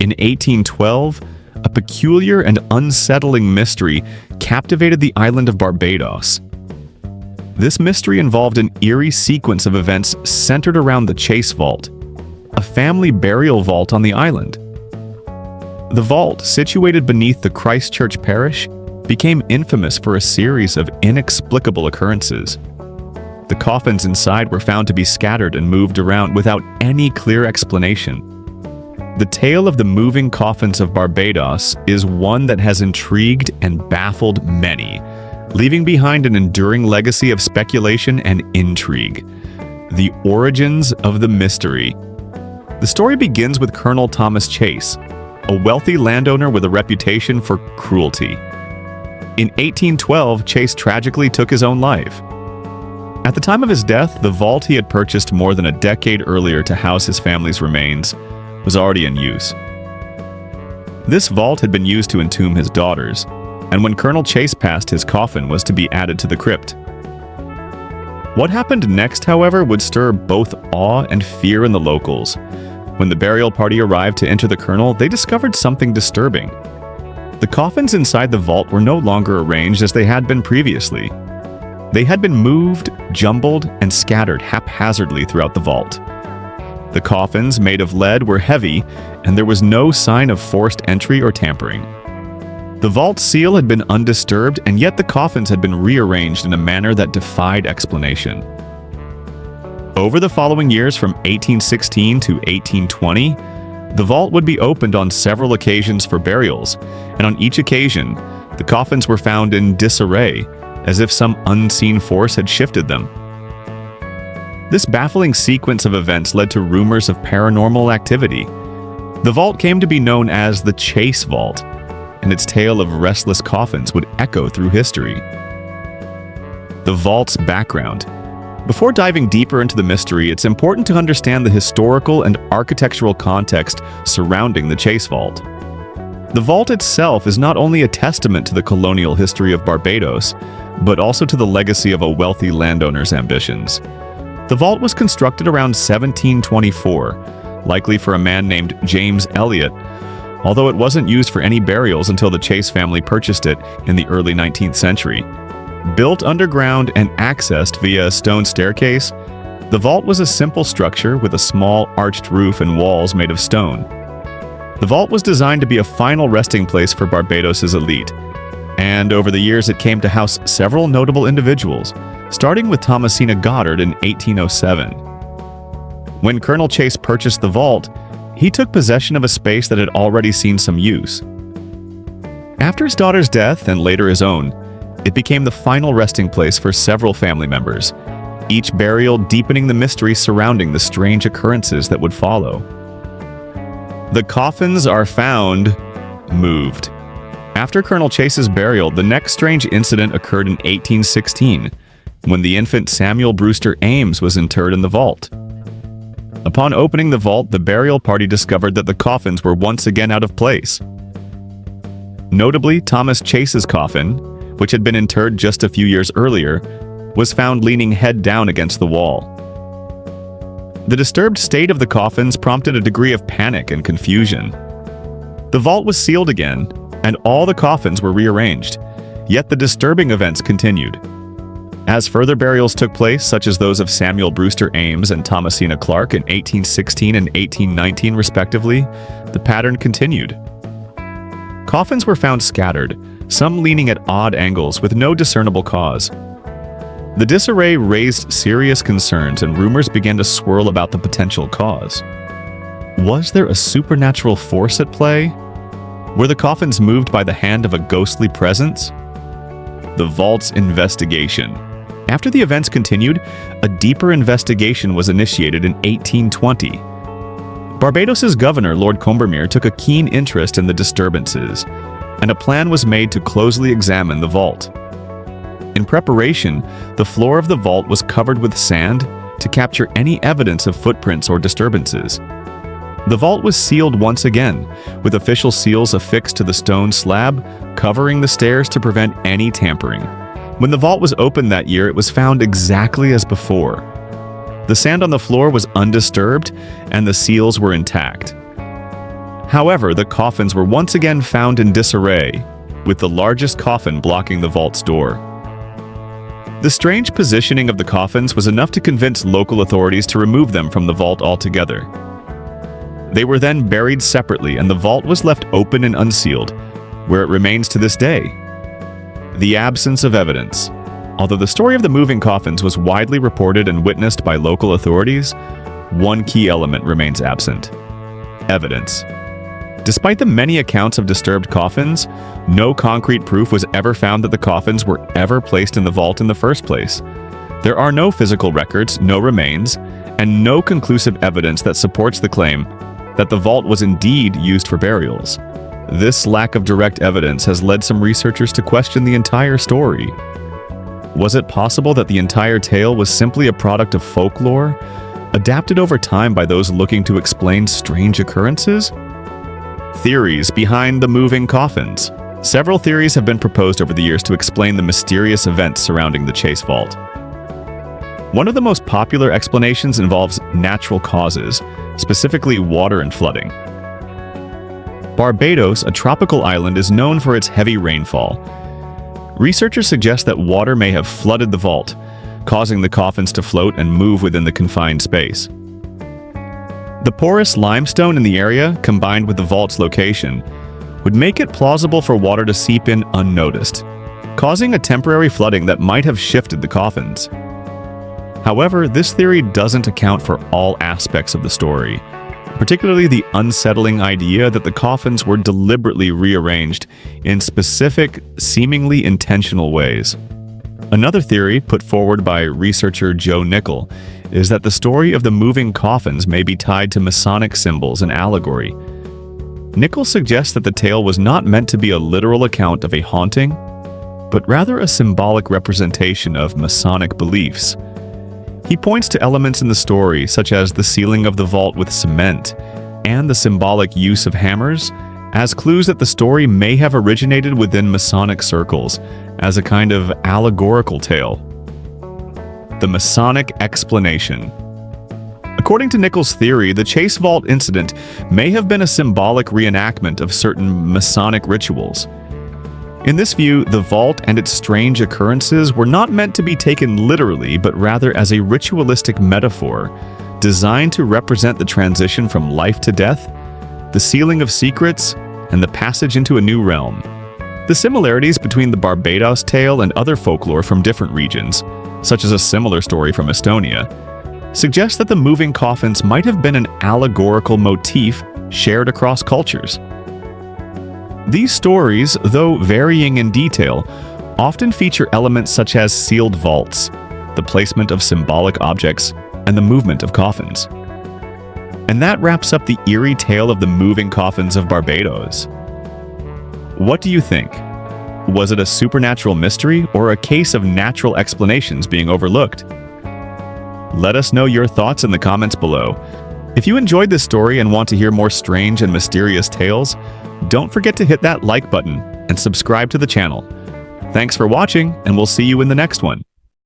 In 1812, a peculiar and unsettling mystery captivated the island of Barbados. This mystery involved an eerie sequence of events centered around the Chase Vault, a family burial vault on the island. The vault, situated beneath the Christ Church Parish, became infamous for a series of inexplicable occurrences. The coffins inside were found to be scattered and moved around without any clear explanation. The tale of the moving coffins of Barbados is one that has intrigued and baffled many, leaving behind an enduring legacy of speculation and intrigue. The origins of the mystery. The story begins with Colonel Thomas Chase, a wealthy landowner with a reputation for cruelty. In 1812, Chase tragically took his own life. At the time of his death, the vault he had purchased more than a decade earlier to house his family's remains was already in use. This vault had been used to entomb his daughters, and when Colonel Chase passed, his coffin was to be added to the crypt. What happened next, however, would stir both awe and fear in the locals. When the burial party arrived to enter the colonel, they discovered something disturbing. The coffins inside the vault were no longer arranged as they had been previously. They had been moved, jumbled, and scattered haphazardly throughout the vault. The coffins, made of lead, were heavy, and there was no sign of forced entry or tampering. The vault seal had been undisturbed, and yet the coffins had been rearranged in a manner that defied explanation. Over the following years, from 1816 to 1820, the vault would be opened on several occasions for burials, and on each occasion, the coffins were found in disarray, as if some unseen force had shifted them. This baffling sequence of events led to rumors of paranormal activity. The vault came to be known as the Chase Vault, and its tale of restless coffins would echo through history. The vault's background. Before diving deeper into the mystery, it's important to understand the historical and architectural context surrounding the Chase Vault. The vault itself is not only a testament to the colonial history of Barbados, but also to the legacy of a wealthy landowner's ambitions. The vault was constructed around 1724, likely for a man named James Elliot, although it wasn't used for any burials until the Chase family purchased it in the early 19th century. Built underground and accessed via a stone staircase, the vault was a simple structure with a small arched roof and walls made of stone. The vault was designed to be a final resting place for Barbados's elite, and over the years it came to house several notable individuals, starting with Thomasina Goddard in 1807. When Colonel Chase purchased the vault, he took possession of a space that had already seen some use. After his daughter's death, and later his own, it became the final resting place for several family members, each burial deepening the mystery surrounding the strange occurrences that would follow. The coffins are found moved. After Colonel Chase's burial, the next strange incident occurred in 1816, when the infant Samuel Brewster Ames was interred in the vault. Upon opening the vault, the burial party discovered that the coffins were once again out of place. Notably, Thomas Chase's coffin, which had been interred just a few years earlier, was found leaning head down against the wall. The disturbed state of the coffins prompted a degree of panic and confusion. The vault was sealed again, and all the coffins were rearranged, yet the disturbing events continued. As further burials took place, such as those of Samuel Brewster Ames and Thomasina Clark in 1816 and 1819 respectively, the pattern continued. Coffins were found scattered, some leaning at odd angles with no discernible cause. The disarray raised serious concerns, and rumors began to swirl about the potential cause. Was there a supernatural force at play? Were the coffins moved by the hand of a ghostly presence? The vault's investigation. After the events continued, a deeper investigation was initiated in 1820. Barbados's governor, Lord Combermere, took a keen interest in the disturbances, and a plan was made to closely examine the vault. In preparation, the floor of the vault was covered with sand to capture any evidence of footprints or disturbances. The vault was sealed once again, with official seals affixed to the stone slab, covering the stairs to prevent any tampering. When the vault was opened that year, it was found exactly as before. The sand on the floor was undisturbed, and the seals were intact. However, the coffins were once again found in disarray, with the largest coffin blocking the vault's door. The strange positioning of the coffins was enough to convince local authorities to remove them from the vault altogether. They were then buried separately, and the vault was left open and unsealed, where it remains to this day. The absence of evidence. Although the story of the moving coffins was widely reported and witnessed by local authorities, one key element remains absent: evidence. Despite the many accounts of disturbed coffins, no concrete proof was ever found that the coffins were ever placed in the vault in the first place. There are no physical records, no remains, and no conclusive evidence that supports the claim that the vault was indeed used for burials. This lack of direct evidence has led some researchers to question the entire story. Was it possible that the entire tale was simply a product of folklore, adapted over time by those looking to explain strange occurrences? Theories behind the moving coffins. Several theories have been proposed over the years to explain the mysterious events surrounding the Chase Vault. One of the most popular explanations involves natural causes, specifically water and flooding. Barbados, a tropical island, is known for its heavy rainfall. Researchers suggest that water may have flooded the vault, causing the coffins to float and move within the confined space. The porous limestone in the area, combined with the vault's location, would make it plausible for water to seep in unnoticed, causing a temporary flooding that might have shifted the coffins. However, this theory doesn't account for all aspects of the story, particularly the unsettling idea that the coffins were deliberately rearranged in specific, seemingly intentional ways. Another theory, put forward by researcher Joe Nickel, is that the story of the moving coffins may be tied to Masonic symbols and allegory. Nickel suggests that the tale was not meant to be a literal account of a haunting, but rather a symbolic representation of Masonic beliefs. He points to elements in the story, such as the sealing of the vault with cement and the symbolic use of hammers, as clues that the story may have originated within Masonic circles as a kind of allegorical tale. The Masonic explanation. According to Nickel's theory, the Chase Vault incident may have been a symbolic reenactment of certain Masonic rituals. In this view, the vault and its strange occurrences were not meant to be taken literally, but rather as a ritualistic metaphor designed to represent the transition from life to death, the sealing of secrets, and the passage into a new realm. The similarities between the Barbados tale and other folklore from different regions, such as a similar story from Estonia, suggest that the moving coffins might have been an allegorical motif shared across cultures. These stories, though varying in detail, often feature elements such as sealed vaults, the placement of symbolic objects, and the movement of coffins. And that wraps up the eerie tale of the moving coffins of Barbados. What do you think? Was it a supernatural mystery or a case of natural explanations being overlooked? Let us know your thoughts in the comments below. If you enjoyed this story and want to hear more strange and mysterious tales, don't forget to hit that like button and subscribe to the channel. Thanks for watching, and we'll see you in the next one.